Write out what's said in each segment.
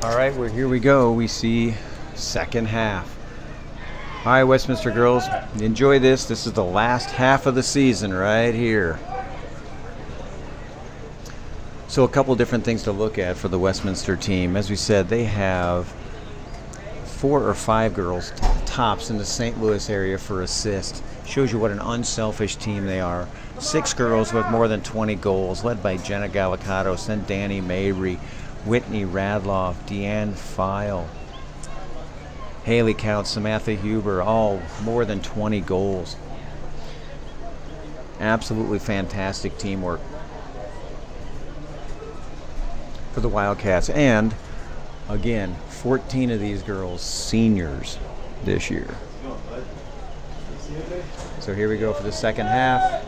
All right, well, here we go. We see second half. All right, Westminster girls, enjoy this. This is the last half of the season right here. So a couple different things to look at for the Westminster team. As we said, they have 4 or 5 girls tops in the St. Louis area for assist. Shows you what an unselfish team they are. 6 girls with more than 20 goals, led by Jenna Gallicatos, then Danny Mabry, Whitney Radloff, Deanne File, Haley Count, Samantha Huber, all more than 20 goals. Absolutely fantastic teamwork for the Wildcats. And again, 14 of these girls seniors this year. So here we go for the second half.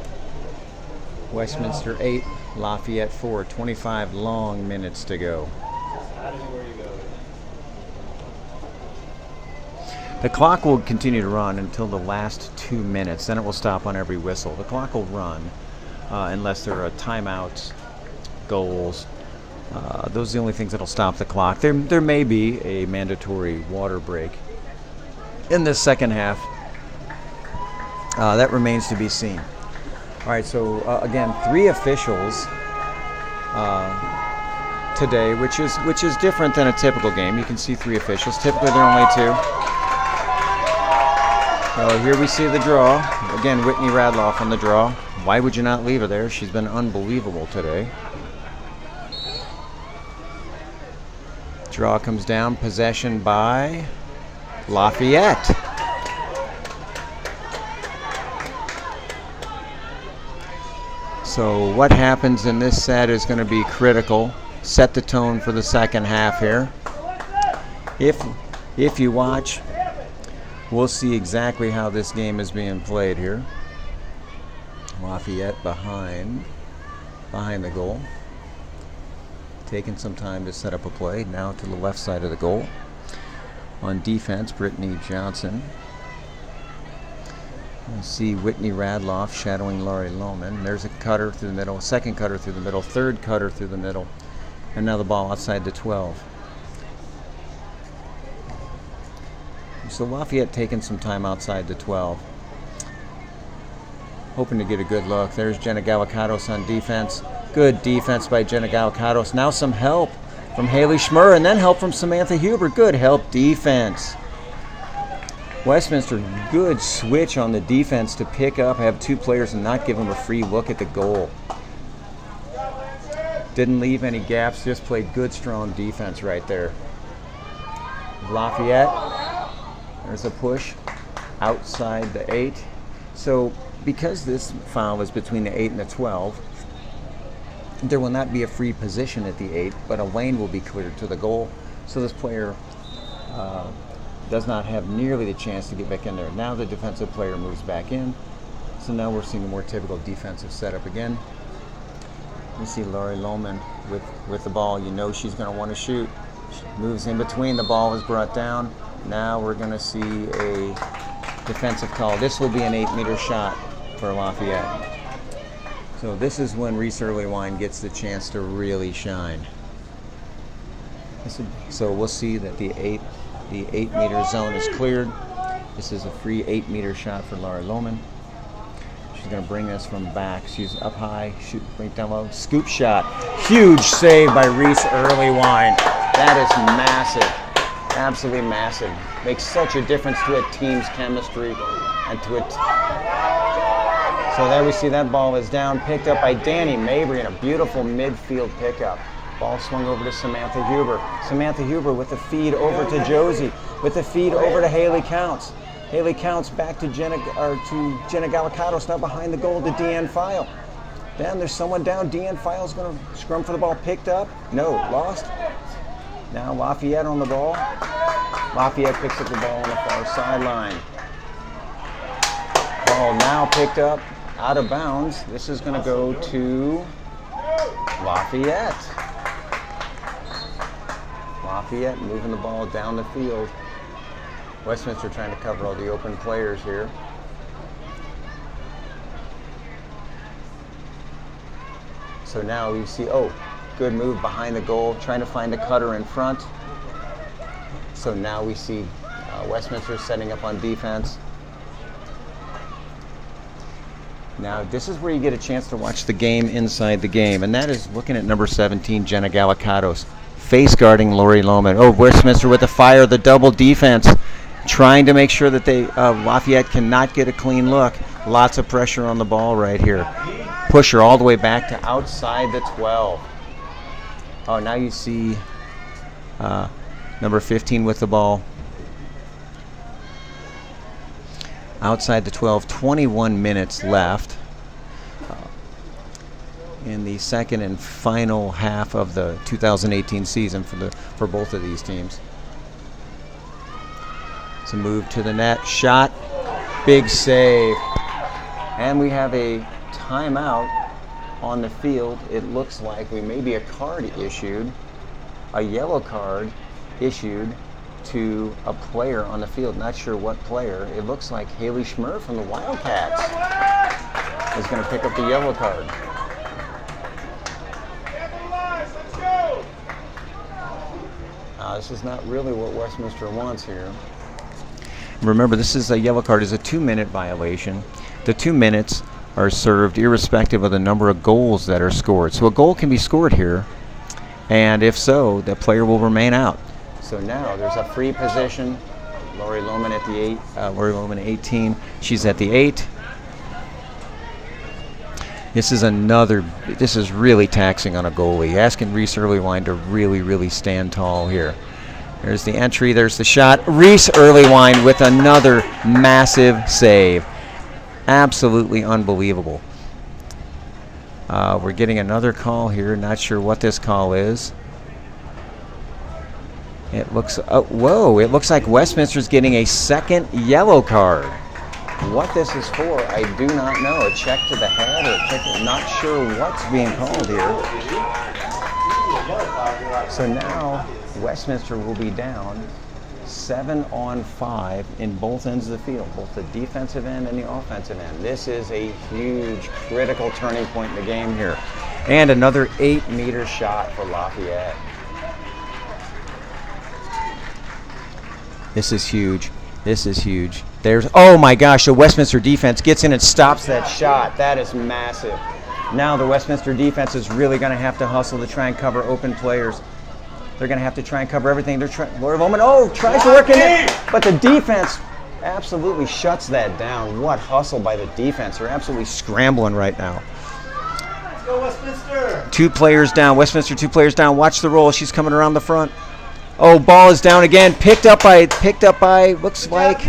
Westminster 8, Lafayette 4, 25 long minutes to go. The clock will continue to run until the last 2 minutes. Then it will stop on every whistle. The clock will run unless there are timeouts, goals. Those are the only things that will stop the clock. There may be a mandatory water break in this second half. That remains to be seen. All right, so again, 3 officials today, which is different than a typical game. You can see 3 officials. Typically, there are only 2. So here we see the draw. Again, Whitney Radloff on the draw. Why would you not leave her there? She's been unbelievable today. Draw comes down. Possession by Lafayette. So what happens in this set is going to be critical. Set the tone for the second half here. If you watch, we'll see exactly how this game is being played here. Lafayette behind the goal. Taking some time to set up a play. Now to the left side of the goal. On defense, Brittany Johnson. You see Whitney Radloff shadowing Laurie Lohman. There's a cutter through the middle, second cutter through the middle, third cutter through the middle, and now the ball outside the 12. So Lafayette taking some time outside the 12. Hoping to get a good look. There's Jenna Gallicatos on defense. Good defense by Jenna Gallicatos. Now some help from Haley Schmurr, and then help from Samantha Huber. Good help defense. Westminster, good switch on the defense to pick up, have 2 players and not give them a free look at the goal. Didn't leave any gaps, just played good, strong defense right there. Lafayette, there's a push outside the 8. So because this foul is between the 8 and the 12, there will not be a free position at the 8, but a lane will be cleared to the goal. So this player does not have nearly the chance to get back in there. Now the defensive player moves back in. So now we're seeing a more typical defensive setup again. You see Laurie Lohman with the ball. You know she's going to want to shoot. She moves in between. The ball is brought down. Now we're going to see a defensive call. This will be an 8-meter shot for Lafayette. So this is when Reese Earlywine gets the chance to really shine. So we'll see that the 8-meter zone is cleared. This is a free 8-meter shot for Laurie Lohman. She's going to bring this from back. She's up high, shoot, bring it down low. Scoop shot. Huge save by Reese Earlywine. That is massive. Absolutely massive. Makes such a difference to a team's chemistry and to it. So there we see that ball is down, picked up by Danny Mabry in a beautiful midfield pickup. Ball swung over to Samantha Huber. Samantha Huber with the feed over to Josie. With the feed over to Haley Counts. Haley Counts back to Jenna Gallicatos, now behind the goal to Deanne File. Then there's someone down. Deanne File's going to scrum for the ball. Picked up. No, lost. Now Lafayette on the ball. Lafayette picks up the ball on the far sideline. Ball now picked up out of bounds. This is going to go to Lafayette. Lafayette moving the ball down the field. Westminster trying to cover all the open players here. So now we see, good move behind the goal, trying to find a cutter in front. So now we see Westminster setting up on defense. Now this is where you get a chance to watch the game inside the game, and that is looking at number 17, Jenna Gallicatos, face guarding Lori Lohman. Oh, Westminster with the fire, the double defense, trying to make sure that Lafayette cannot get a clean look. Lots of pressure on the ball right here. Push her all the way back to outside the 12. Oh, now you see number 15 with the ball. Outside the 12, 21 minutes left in the second and final half of the 2018 season for both of these teams. It's a move to the net, shot, big save, and we have a timeout on the field. It looks like we may be a card issued, a yellow card issued to a player on the field. Not sure what player. It looks like Haley Schmer from the Wildcats is going to pick up the yellow card. This is not really what Westminster wants here. Remember, this is a yellow card is a 2-minute violation. The 2 minutes are served irrespective of the number of goals that are scored. So a goal can be scored here, and if so, the player will remain out. So now there's a free position. Lori Lohman at the 8. Lori Lohman 18. She's at the 8. This is really taxing on a goalie. Asking Reese Earlywine to really stand tall here. There's the entry. There's the shot. Reese Earlywine with another massive save. Absolutely unbelievable. We're getting another call here. Not sure what this call is. It looks, whoa, it looks like Westminster's getting a second yellow card. What this is for, I do not know. A check to the head or a check, not sure what's being called here. So now Westminster will be down 7-on-5 in both ends of the field, both the defensive end and the offensive end. This is a huge, critical turning point in the game here. And another 8-meter shot for Lafayette. This is huge. This is huge. There's, oh my gosh, the Westminster defense gets in and stops that shot. That is massive. Now the Westminster defense is really going to have to hustle to try and cover open players. They're going to have to try and cover everything. They're trying. Lori Lohman, tries to work in it, but the defense absolutely shuts that down. What hustle by the defense. They're absolutely scrambling right now. Let's go Westminster. 2 players down. Westminster 2 players down. Watch the roll. She's coming around the front. Oh, ball is down again. Picked up by looks like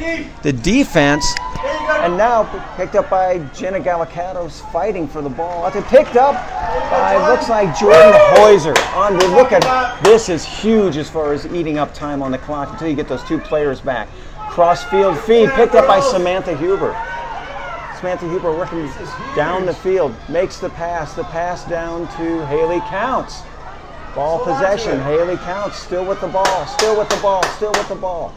the defense, and now picked up by Jenna Gallicatos fighting for the ball. Picked up by looks like Jordan Heuser. Look at this is huge as far as eating up time on the clock until you get those 2 players back. Cross field feed picked up by Samantha Huber. Samantha Huber working down the field, makes the pass. The pass down to Haley Counts. Ball possession, Haley Counts, still with the ball, still with the ball, still with the ball.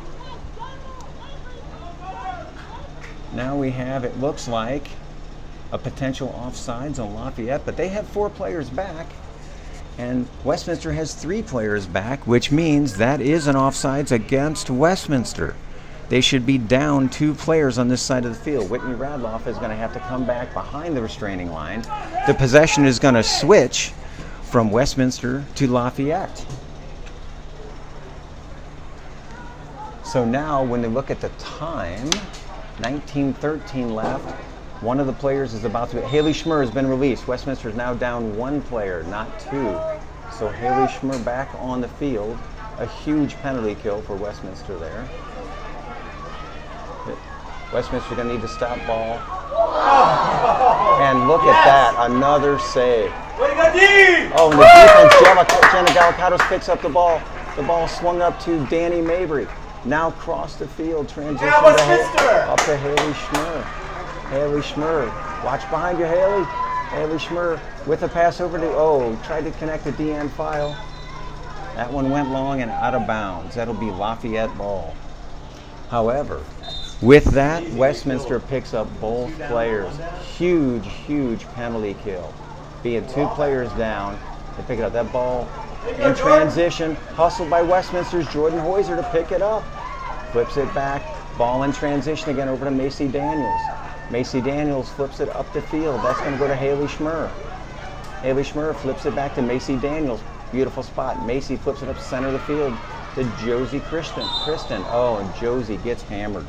Now we have, it looks like, a potential offsides on Lafayette, but they have 4 players back, and Westminster has 3 players back, which means that is an offsides against Westminster. They should be down 2 players on this side of the field. Whitney Radloff is going to have to come back behind the restraining line. The possession is going to switch from Westminster to Lafayette. So now when they look at the time, 19:13 left. One of the players is about to be, Haley Schmer has been released. Westminster is now down 1 player, not 2. So Haley Schmer back on the field. A huge penalty kill for Westminster there. Westminster going to need to stop ball. And look at that, another save. Oh, and the defense, Jenna Gallicatos picks up the ball. The ball swung up to Danny Mabry. Now cross the field, transition up to Haley Schmer. Haley Schmer, watch behind you, Haley. Haley Schmer with a pass over to, tried to connect the Deanne File. That one went long and out of bounds. That'll be Lafayette ball. However, with that, Westminster picks up both players. Huge penalty kill. Being 2 players down, they pick it up. That ball In transition, hustled by Westminster's Jordan Hoyser to pick it up. Flips it back. Ball in transition again over to Macy Daniels. Macy Daniels flips it up the field. That's going to go to Haley Schmurr. Haley Schmurr flips it back to Macy Daniels. Beautiful spot. Macy flips it up center of the field to Josie Kristen. Oh, and Josie gets hammered.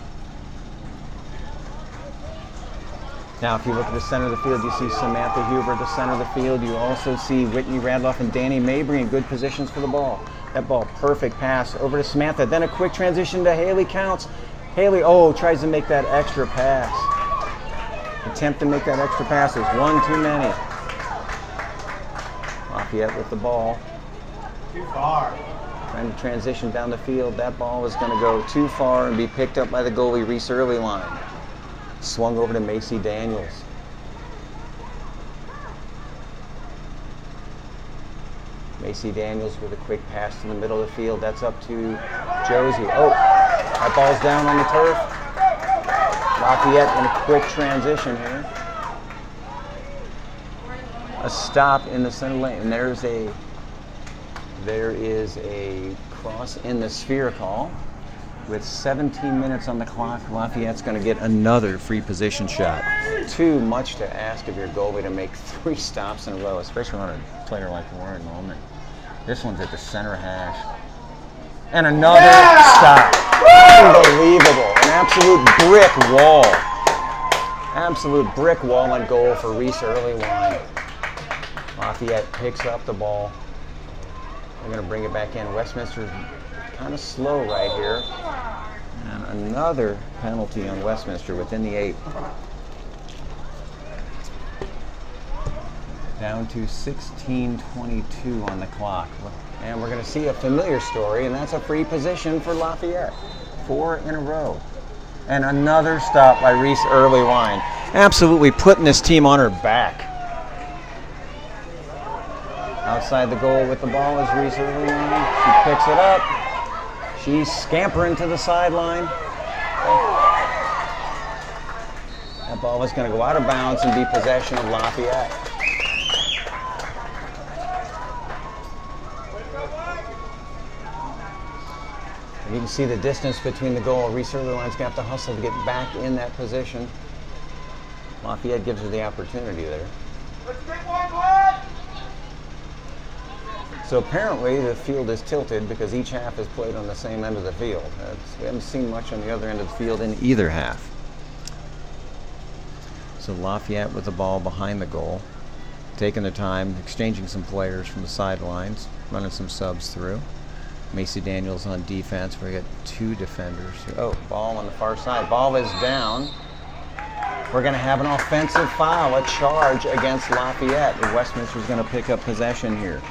Now, if you look at the center of the field, you see Samantha Huber at the center of the field. You also see Whitney Radloff and Danny Mabry in good positions for the ball. That ball, perfect pass over to Samantha. Then a quick transition to Haley Counts. Haley, tries to make that extra pass. Attempt to make that extra pass is one too many. Lafayette with the ball. Too far. Trying to transition down the field. That ball is going to go too far and be picked up by the goalie, Reese Earlyline. Swung over to Macy Daniels. Macy Daniels with a quick pass to the middle of the field. That's up to Josie. That ball's down on the turf. Lafayette in a quick transition here. A stop in the center lane. And there is a cross in the sphere call. With 17 minutes on the clock, Lafayette's going to get another free position shot. Too much to ask of your goalie to make 3 stops in a row, especially on a player like Warren Moment. This one's at the center hash. And another stop. Unbelievable. An absolute brick wall. Absolute brick wall and goal for Reese Earlyline. Lafayette picks up the ball. They're going to bring it back in. Westminster's kind of slow right here. And another penalty on Westminster within the 8. Down to 16:22 on the clock. And we're going to see a familiar story, and that's a free position for Lafayette. 4 in a row. And another stop by Reese Earlyline. Absolutely putting this team on her back. Outside the goal with the ball is Reese Earlyline. She picks it up. She's scampering to the sideline. That ball is going to go out of bounds and be possession of Lafayette. And you can see the distance between the goal. Reese Earlyline's going to have to hustle to get back in that position. Lafayette gives her the opportunity there. Let's get one, boy! So apparently the field is tilted because each half is played on the same end of the field. We haven't seen much on the other end of the field in either half. So Lafayette with the ball behind the goal, taking their time, exchanging some players from the sidelines, running some subs through. Macy Daniels on defense. We got 2 defenders. Ball on the far side. Ball is down. We're going to have an offensive foul, a charge against Lafayette. And Westminster's going to pick up possession here.